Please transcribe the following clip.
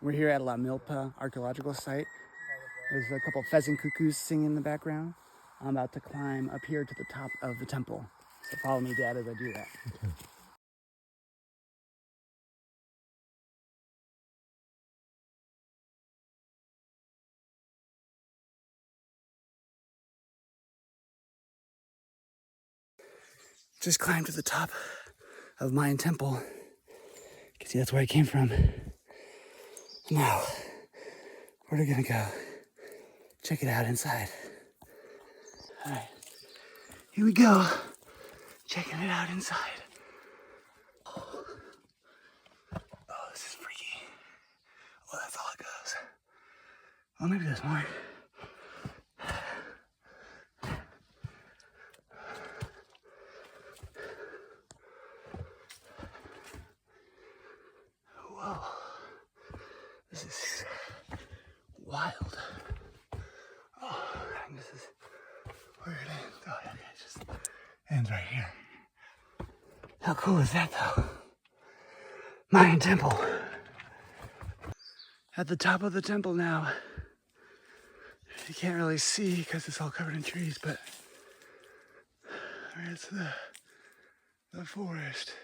We're here at La Milpa archaeological site. There's a couple pheasant cuckoos singing in the background. I'm about to climb up here to the top of the temple. So follow me, Dad, as I do that. Okay. Just climbed to the top of Mayan temple. You can see that's where I came from. Now, we're gonna go check it out inside. All right, here we go. Checking it out inside. Oh, this is freaky. Oh, that's all it goes. Well, maybe there's more. Whoa. This is wild. Oh, I think this is where it ends. Oh, okay, it just ends right here. How cool is that, though? Mayan temple. At the top of the temple now. You can't really see because it's all covered in trees, but there's the forest.